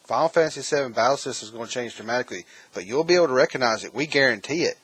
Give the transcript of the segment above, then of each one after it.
Final Fantasy VII battle system is going to change dramatically, but you'll be able to recognize it. We guarantee it.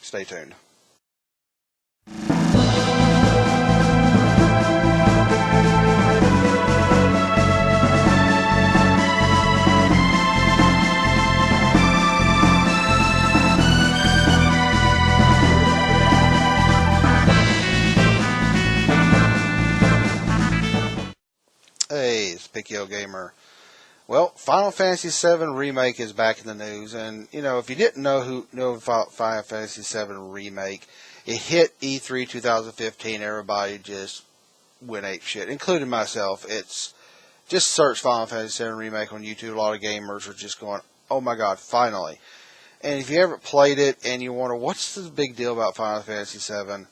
Stay tuned. Hey, it's Pickyo Gamer. Well, Final Fantasy VII Remake is back in the news, and if you didn't know Final Fantasy VII Remake, it hit E3 2015. Everybody just went ape shit, including myself. It's just search Final Fantasy VII Remake on YouTube. A lot of gamers are just going, "Oh my god, finally!" And if you ever played it and you wonder what's the big deal about Final Fantasy VII,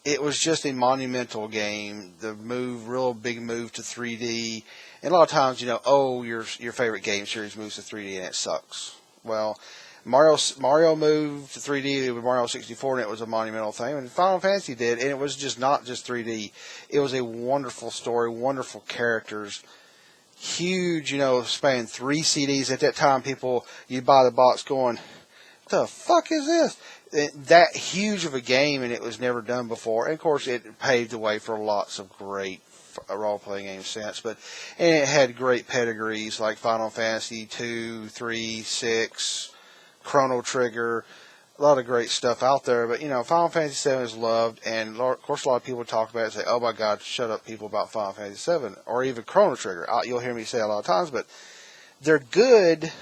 it was just a monumental game. The real big move to 3D. And a lot of times, your favorite game series moves to 3D and it sucks. Well, Mario moved to 3D with Mario 64 and it was a monumental thing. And Final Fantasy did, and it was just not just 3D. It was a wonderful story, wonderful characters, huge, spanning 3 CDs. At that time, you'd buy the box going, the fuck is this? That huge of a game, and it was never done before. And of course, it paved the way for lots of great role-playing games since. And it had great pedigrees like Final Fantasy 2, 3, 6, Chrono Trigger, a lot of great stuff out there. But Final Fantasy VII is loved, and of course, a lot of people talk about it and say, "Oh my God, shut up, people about Final Fantasy VII," or even Chrono Trigger. You'll hear me say a lot of times, but they're good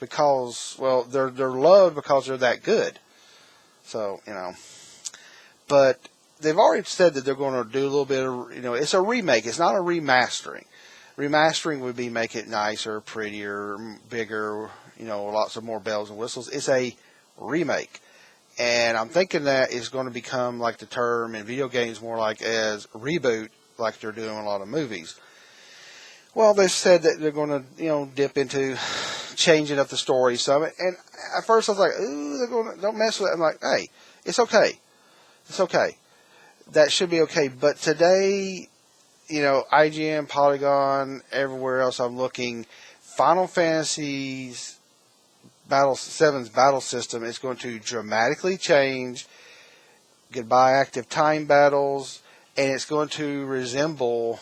because, well, they're loved because they're that good. So, but they've already said that they're going to do a little bit of, it's a remake. It's not a remastering. Remastering would be make it nicer, prettier, bigger, lots of more bells and whistles. It's a remake. And I'm thinking that is going to become like the term in video games more like as reboot, like they're doing in a lot of movies. Well, they've said that they're going to, dip into changing up the story some. And at first I was like, ooh, don't mess with it. I'm like, hey, it's okay. It's okay. That should be okay. But today, IGN, Polygon, everywhere else I'm looking, Final Fantasy's VII's battle system is going to dramatically change. Goodbye active time battles. And it's going to resemble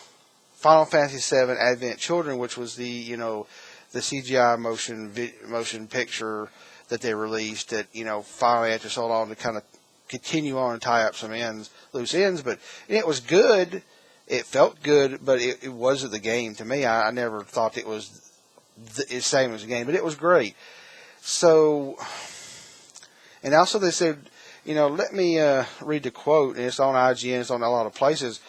Final Fantasy VII Advent Children, which was the CGI motion picture that they released that, finally after so long to kind of continue on and tie up some loose ends. But it was good. It felt good, but it wasn't the game to me. I never thought it was the same as the game, but it was great. So, and also they said, let me read the quote, and it's on IGN, it's on a lot of places.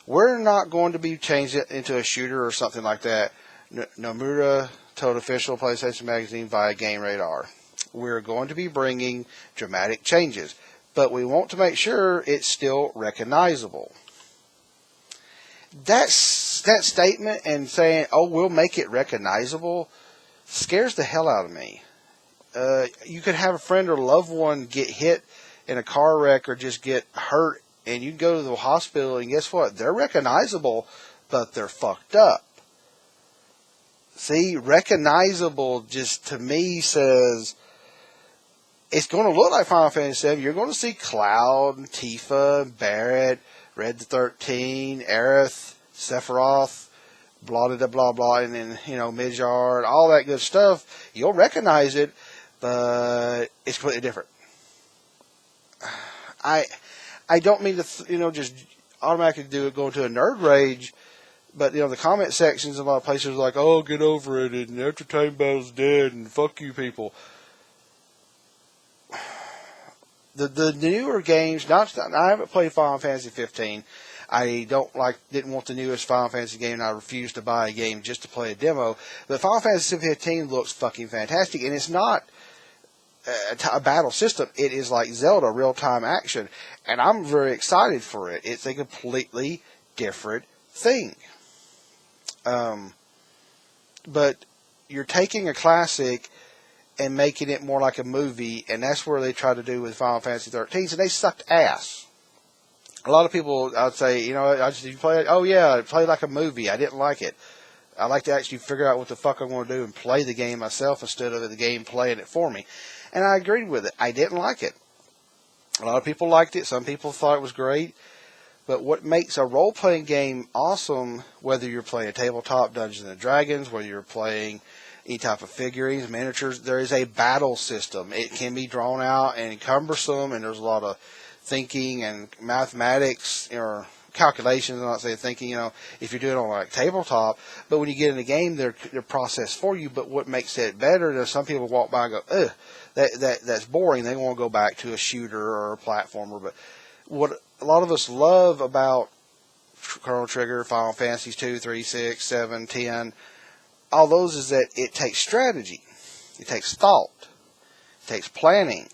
We're not going to be changing it into a shooter or something like that. Nomura told official PlayStation Magazine via Game Radar. We're going to be bringing dramatic changes, but we want to make sure it's still recognizable. That statement and saying, "Oh, we'll make it recognizable," scares the hell out of me. You could have a friend or loved one get hit in a car wreck or just get hurt, and you go to the hospital, and guess what? They're recognizable, but they're fucked up. See, recognizable just to me says it's going to look like Final Fantasy VII. You're going to see Cloud, and Tifa, Barret, Red the 13, Aerith, Sephiroth, blah, blah, blah, blah, and then, Midgard, all that good stuff. You'll recognize it, but it's completely different. I don't mean to, just automatically go into a nerd rage, but, the comment sections in a lot of places are like, "Oh, get over it, and after time battle's dead, and fuck you people." The newer games, I haven't played Final Fantasy 15. I didn't want the newest Final Fantasy game, and I refused to buy a game just to play a demo. But Final Fantasy 15 looks fucking fantastic, and it's not a battle system. It is like Zelda, real-time action, and I'm very excited for it. It's a completely different thing. But you're taking a classic and making it more like a movie, and that's where they tried to do with Final Fantasy 13, and they sucked ass. A lot of people, I'd say, you play it? Oh yeah, it played like a movie. I didn't like it. I like to actually figure out what the fuck I'm going to do and play the game myself instead of the game playing it for me. And I agreed with it. I didn't like it. A lot of people liked it. Some people thought it was great. But what makes a role-playing game awesome, whether you're playing tabletop Dungeons & Dragons, whether you're playing any type of figurines, miniatures, there is a battle system. It can be drawn out and cumbersome, and there's a lot of thinking and mathematics or calculations. I'm not saying thinking, if you're doing it on like tabletop, but when you get in the game, they're processed for you. But what makes it better, there's some people walk by and go, ugh, that's boring. They want to go back to a shooter or a platformer. But what a lot of us love about Chrono Trigger, Final Fantasy 2, 3, 6, 7, 10, all those is that it takes strategy. It takes thought. It takes planning.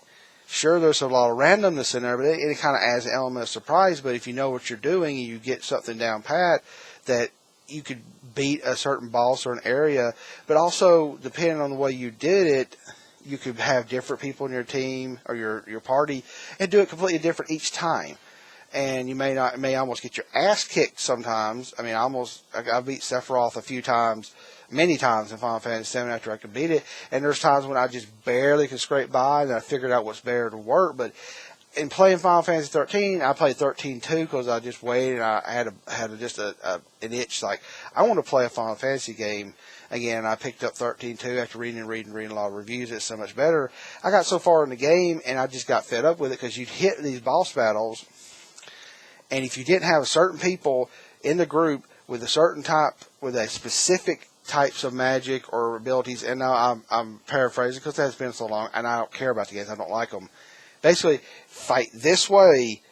Sure, there's a lot of randomness in there, but it kind of adds an element of surprise. But if you know what you're doing and you get something down pat, that you could beat a certain boss or an area, but also, depending on the way you did it, you could have different people in your team or your party and do it completely different each time. And you may almost get your ass kicked sometimes. I mean, I beat Sephiroth many times in Final Fantasy VII after I could beat it. And there's times when I just barely could scrape by, and I figured out what's better to work. But in playing Final Fantasy 13, I played 13-2 because I just waited. And I had just an itch like I want to play a Final Fantasy game again. I picked up 13-2 after reading a lot of reviews. It's so much better. I got so far in the game, and I just got fed up with it because you'd hit these boss battles. And if you didn't have certain people in the group with a specific types of magic or abilities, and now I'm paraphrasing because that's been so long, and I don't care about the games, I don't like them. Basically, fight this way,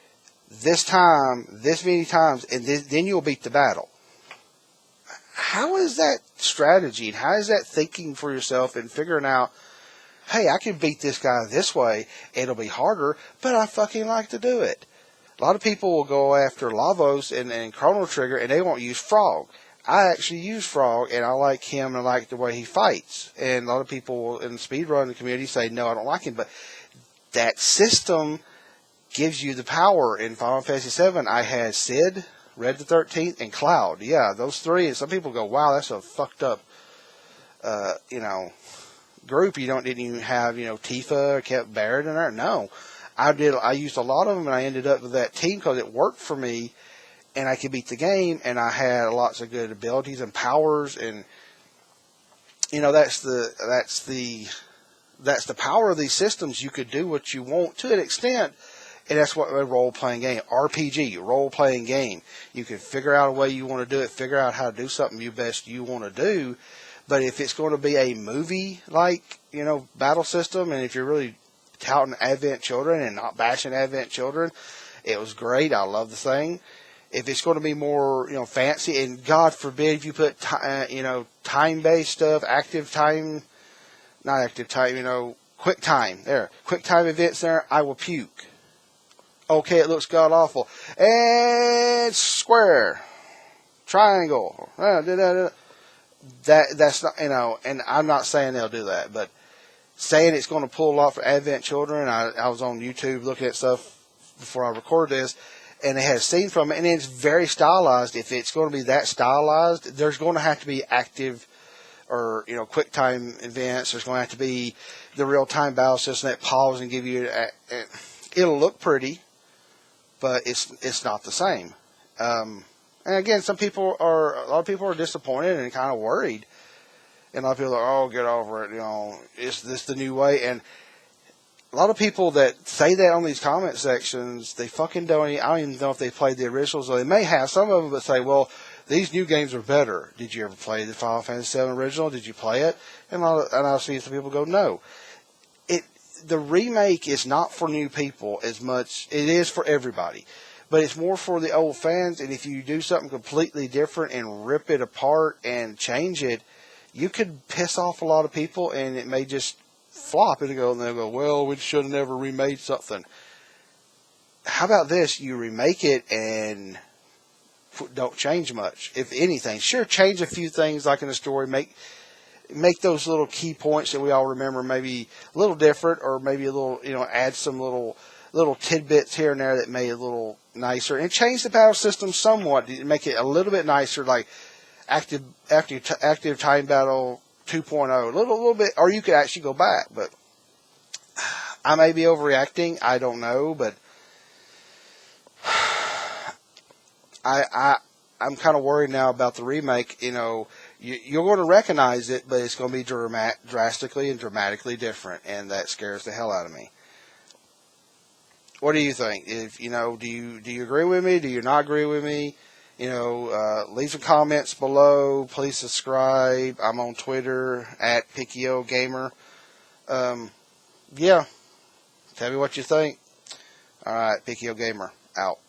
this time, this many times, and then you'll beat the battle. How is that strategy, and how is that thinking for yourself and figuring out, hey, I can beat this guy this way, it'll be harder, but I fucking like to do it. A lot of people will go after Lavos and Chrono Trigger, and they won't use Frog. I actually use Frog, and I like him, and I like the way he fights. And a lot of people in the speedrun community say, no, I don't like him. But that system gives you the power. In Final Fantasy VII, I had Sid, Red the 13th, and Cloud. Yeah, those three. And some people go, wow, that's a fucked up, group. Didn't even have, Tifa or kept Barrett in there. No. I used a lot of them, and I ended up with that team because it worked for me, and I could beat the game, and I had lots of good abilities and powers, and that's the power of these systems. You could do what you want to an extent, and that's what a role-playing game, RPG, role-playing game. You can figure out a way you want to do it, figure out how to do something you want to do, but if it's going to be a movie-like, battle system, and if you're really touting Advent Children and not bashing Advent Children, it was great. I love the thing. If it's going to be more, fancy, and God forbid if you put, time-based stuff, quick time events there, I will puke. Okay, it looks god-awful. And square, triangle, that's not, and I'm not saying they'll do that, but saying it's going to pull a lot for Advent Children. I was on YouTube looking at stuff before I recorded this, and they had a scene from it, and it's very stylized. If it's going to be that stylized, there's going to have to be active or, quick time events. There's going to have to be the real-time battle system that pause and give you, it'll look pretty, but it's not the same. And again, a lot of people are disappointed and kind of worried. And a lot of people are, oh, get over it, is this the new way? And a lot of people that say that on these comment sections, they fucking I don't even know if they played the originals, or they may have some of them, but say, well, these new games are better. Did you ever play the Final Fantasy VII original? Did you play it? And I'll see some people go, no. The remake is not for new people as much. It is for everybody. But it's more for the old fans, and if you do something completely different and rip it apart and change it, you could piss off a lot of people, and it may just flop, and they'll go, well, we should have never remade something. How about this? You remake it and don't change much, if anything. Sure, change a few things like in the story, make those little key points that we all remember maybe a little different, or maybe a little, add some little tidbits here and there that made it a little nicer, and change the battle system somewhat to make it a little bit nicer, like active time battle 2.0, a little bit, or you could actually go back. But I may be overreacting. I don't know, but I'm kind of worried now about the remake. You know, you're going to recognize it, but it's going to be drastically and dramatically different, and that scares the hell out of me. What do you think? If do you agree with me? Do you not agree with me? Leave some comments below. Please subscribe. I'm on Twitter at PickyOGamer. Yeah, tell me what you think. All right, PickyOGamer out.